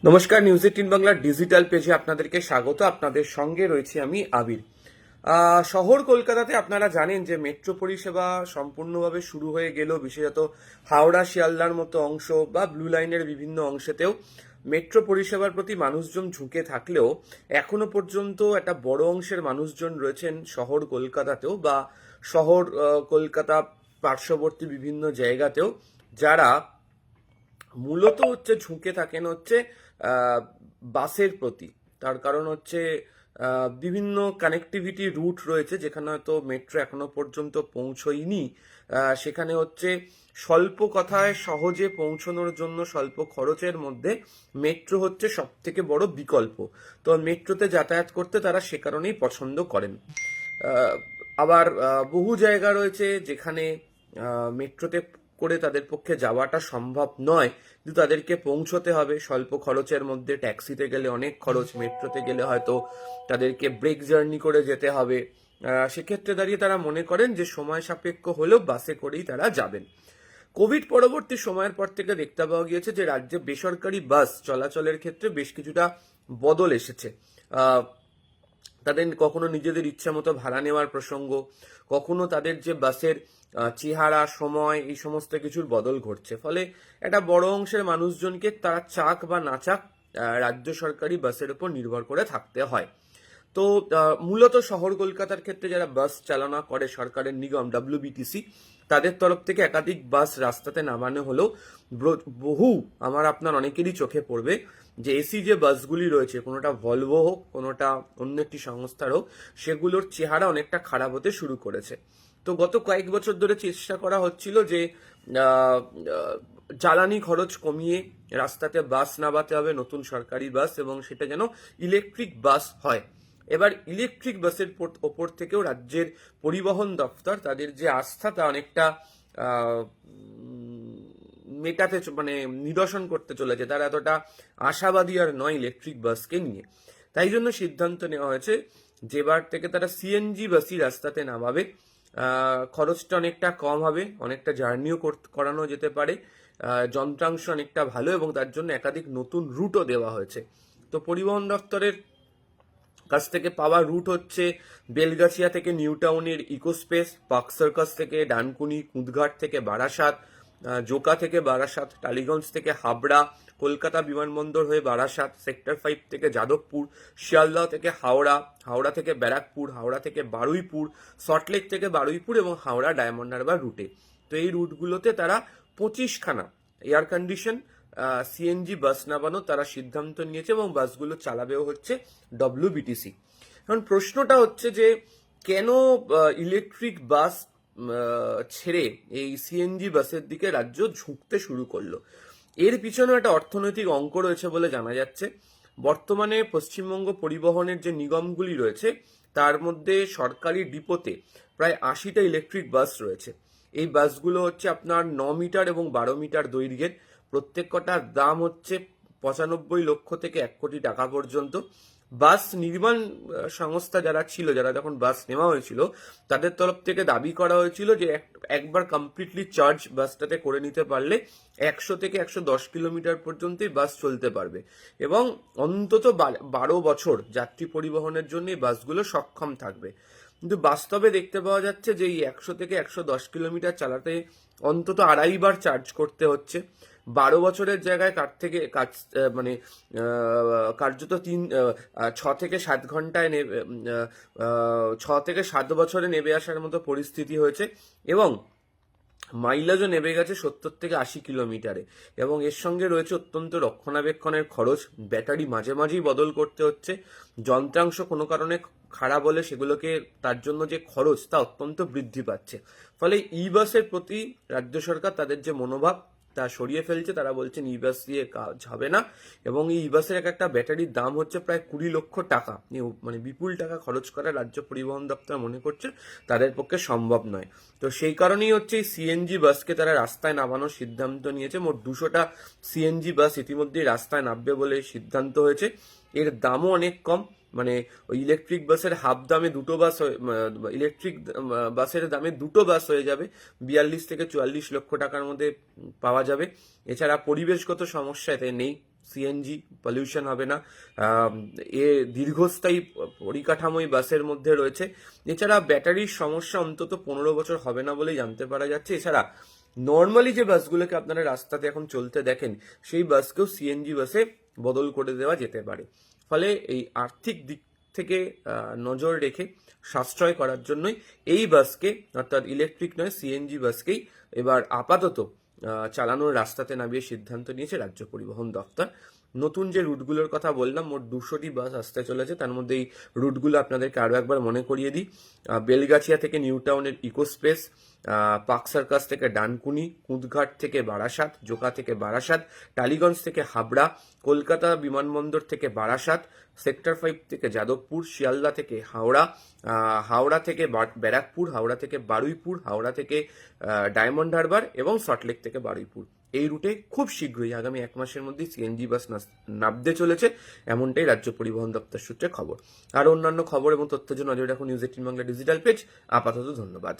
নমস্কার, নিউজ 18 বাংলার ডিজিটাল পেজে আপনাদেরকে স্বাগত। আপনাদের সঙ্গে রয়েছি আমি আবির। শহর কলকাতাতে আপনারা জানেন যে মেট্রো পরিষেবা সম্পূর্ণভাবে শুরু হয়ে গেল। বিশেষত হাওড়া শিয়ালদার মতো অংশ বা ব্লু লাইনের বিভিন্ন অংশেতেও মেট্রো পরিষেবার প্রতি মানুষজন ঝুঁকে থাকলেও এখনো পর্যন্ত একটা বড় অংশের মানুষজন রয়েছেন শহর কলকাতাতেও বা শহর কলকাতা পার্শ্ববর্তী বিভিন্ন জায়গাতেও, যারা মূলত ঝুঁকে থাকেন বাসের প্রতি। তার কারণ বিভিন্ন কানেক্টিভিটি রুট রয়েছে যেখানে হয়তো মেট্রো এখনো পর্যন্ত পৌঁছয়নি। সেখানে স্বল্প কথায় সহজে পৌঁছানোর জন্য স্বল্প খরচের মধ্যে মেট্রো সব থেকে বড় বিকল্প। তো মেট্রোতে যাতায়াত করতে তারা সে কারণেই পছন্দ করেন। আবার বহু জায়গা রয়েছে যেখানে মেট্রোতে করে তাদের পক্ষে যাওয়াটা সম্ভব নয়, কিন্তু তাদেরকে পৌঁছতে হবে স্বল্প খরচের মধ্যে। ট্যাক্সিতে গেলে অনেক খরচ, মেট্রোতে গেলে হয়তো তাদেরকে ব্রেক জার্নি করে যেতে হবে। সেক্ষেত্রে দাঁড়িয়ে তারা মনে করেন যে সময় সাপেক্ষ হলেও বাসে করেই তারা যাবেন। কোভিড পরবর্তী সময়ের পর থেকে দেখতে পাওয়া গিয়েছে যে রাজ্যে বেসরকারি বাস চলাচলের ক্ষেত্রে বেশ কিছুটা বদল এসেছে। তাদের কখনো নিজেদের ইচ্ছা মতো ভাড়া নেওয়ার প্রসঙ্গ, কখনো তাদের যে বাসের চেহারা, সময়, এই সমস্ত কিছুর বদল ঘটছে। ফলে একটা বড় অংশের মানুষজনকে তারা চাক বা না চাক রাজ্য সরকারি বাসের উপর নির্ভর করে থাকতে হয়। তো মূলত শহর কলকাতার ক্ষেত্রে যারা বাস চালনা করে সরকারের নিগম WBTC, তাদের তরফ থেকে একাধিক বাস রাস্তাতে নামানো হলেও বহু আমার আপনার অনেকেরই চোখে পড়বে যে এসি যে বাসগুলি রয়েছে, কোনোটা ভলভো হোক, কোনোটা অন্য একটি সংস্থার হোক, সেগুলোর চেহারা অনেকটা খারাপ হতে শুরু করেছে। তো গত কয়েক বছর ধরে চেষ্টা করা হচ্ছিল যে জ্বালানি খরচ কমিয়ে রাস্তাতে বাস নামাতে হবে, নতুন সরকারি বাস, এবং সেটা যেন ইলেকট্রিক বাস হয়। এবার ইলেকট্রিক বাসের ওপর থেকেও রাজ্যের পরিবহন দপ্তর তাদের যে আস্থা তা অনেকটা মেটাতে নিরসন করতে চলেছে। তারা এতটা আশাবাদী আর নয় ইলেকট্রিক বাসকে নিয়ে। তাই জন্য সিদ্ধান্ত নেওয়া হয়েছে যেবার থেকে তারা CNG বাসই রাস্তাতে নামাবে। খরচটা অনেকটা কম হবে, অনেকটা জার্নিও করানো যেতে পারে, যন্ত্রাংশ অনেকটা ভালো, এবং তার জন্য একাধিক নতুন রুটও দেওয়া হয়েছে। তো পরিবহন দপ্তরের কাছ থেকে পাওয়া রুট বেলগাছিয়া থেকে নিউ টাউনের ইকোস্পেস, পার্ক সার্কাস থেকে ডানকুনি, কুঁদঘাট থেকে বারাসাত, জোকা থেকে বারাসাত, টালিগঞ্জ থেকে হাবড়া, কলকাতা বিমানবন্দর হয়ে বারাসাত, সেক্টর 5 থেকে যাদবপুর, শিয়ালদহ থেকে হাওড়া, হাওড়া থেকে ব্যারাকপুর, হাওড়া থেকে বারুইপুর, সল্টলেক থেকে বারুইপুর এবং হাওড়া ডায়মন্ড হারবার রুটে। তো এই রুটগুলোতে তারা 25খানা এয়ার কন্ডিশন CNG বাস নামানো তারা সিদ্ধান্ত নিয়েছে, এবং বাসগুলো চালাবেও WBTC। এখন প্রশ্নটা যে কেন ইলেকট্রিক বাস ছেড়ে এই CNG বাসের দিকে রাজ্য ঝুঁকতে শুরু করলো। এর পিছনে একটা অর্থনৈতিক অঙ্ক রয়েছে বলে জানা যাচ্ছে। বর্তমানে পশ্চিমবঙ্গ পরিবহনের যে নিগমগুলি রয়েছে তার মধ্যে সরকারি ডিপোতে প্রায় 80টা ইলেকট্রিক বাস রয়েছে। এই বাসগুলো আপনার 9 মিটার এবং 12 মিটার দৈর্ঘ্যের। প্রত্যেক কটার দাম 95 লক্ষ থেকে 1 কোটি টাকা পর্যন্ত। বাস নির্মাণ সংস্থা যারা ছিল, যারা যখন বাস নেওয়া হয়েছিল, তাদের তরফ থেকে দাবি করা হয়েছিল যে একবার কমপ্লিটলি চার্জ বাসটাতে করে নিতে পারলে 100 থেকে 110 কিলোমিটার পর্যন্তই বাস চলতে পারবে, এবং অন্তত 12 বছর যাত্রী পরিবহনের জন্য এই বাসগুলো সক্ষম থাকবে। কিন্তু বাস্তবে দেখতে পাওয়া যাচ্ছে যে এই 100 থেকে 110 কিলোমিটার চালাতে অন্তত 2.5 বার চার্জ করতে হচ্ছে। 12 বছরের জায়গায় কার্যত 6 থেকে 7 ঘন্টায় 6 থেকে 7 বছরে নেমে আসার মতো পরিস্থিতি হয়েছে, এবং মাইলেজও নেমে গেছে 70 থেকে 80 কিলোমিটারে। এবং এর সঙ্গে রয়েছে অত্যন্ত রক্ষণাবেক্ষণের খরচ, ব্যাটারি মাঝে মাঝেই বদল করতে হচ্ছে, যন্ত্রাংশ কোনো কারণে খারাপ হলে সেগুলোকে তার জন্য যে খরচ তা অত্যন্ত বৃদ্ধি পাচ্ছে। ফলে ই বাসের প্রতি রাজ্য সরকার তাদের যে মনোভাব তা সরিয়ে ফেলছে। তারা বলছেন ই বাস দিয়ে কাজ হবে না, এবং এই ই বাসের একটা ব্যাটারির দাম প্রায় 20 লক্ষ টাকা। বিপুল টাকা খরচ করা রাজ্য পরিবহন দপ্তর মনে করছে তাদের পক্ষে সম্ভব নয়। তো সেই কারণেই এই CNG বাসকে তারা রাস্তায় নামানোর সিদ্ধান্ত নিয়েছে। মোট 200টা CNG বাস ইতিমধ্যেই রাস্তায় নামবে বলে সিদ্ধান্ত হয়েছে। এর দামও অনেক কম, ওই ইলেকট্রিক বাসের হাফ দামে দুটো বাস, ইলেকট্রিক বাসের দামে দুটো বাস হয়ে যাবে। 42 থেকে 44 লক্ষ টাকার মধ্যে পাওয়া যাবে। এছাড়া পরিবেশগত সমস্যা এতে নেই। সিএনজি, পলিউশন হবে না, এ দীর্ঘস্থায়ী পরিকাঠামোই বাসের মধ্যে রয়েছে। এছাড়া ব্যাটারির সমস্যা অন্তত 15 বছর হবে না বলেই জানতে পারা যাচ্ছে। এছাড়া নর্মালি যে বাসগুলোকে আপনারা রাস্তাতে এখন চলতে দেখেন, সেই বাসকেও সিএনজি বাসে বদল করে দেওয়া যেতে পারে। ফলে এই আর্থিক দিক থেকে নজর রেখে সাশ্রয় করার জন্যই এই বাসকে, অর্থাৎ ইলেকট্রিক নয় সিএনজি বাসকেই এবার আপাতত চালানোর রাস্তাতে নামিয়ে সিদ্ধান্ত নিয়েছে রাজ্য পরিবহন দপ্তর। নতুন যে রুটগুলোর কথা বললাম, মোট 200টি বাস আসতে চলেছে। তার মধ্যে এই রুটগুলো আপনাদেরকে আরও একবার মনে করিয়ে দিই। বেলগাছিয়া থেকে নিউ টাউনের ইকো স্পেস, পার্ক সার্কাস থেকে ডানকুনি, কুঁদঘাট থেকে বারাসাত, জোকা থেকে বারাসাত, টালিগঞ্জ থেকে হাবড়া, কলকাতা বিমানবন্দর থেকে বারাসাত, সেক্টর 5 থেকে যাদবপুর, শিয়ালদা থেকে হাওড়া, হাওড়া থেকে ব্যারাকপুর, হাওড়া থেকে বারুইপুর, হাওড়া থেকে ডায়মন্ড হারবার এবং সল্টলেক থেকে বারুইপুর। এই রুটে খুব শীঘ্রই আগামী 1 মাসের মধ্যে সিএনজি বাস নামতে চলেছে, এমনটাই রাজ্য পরিবহন দপ্তর সূত্রে খবর। আর অন্যান্য খবর এবং তথ্যের জন্য নজর রাখুন নিউজ 18 বাংলা ডিজিটাল পেজ। আপাতত ধন্যবাদ।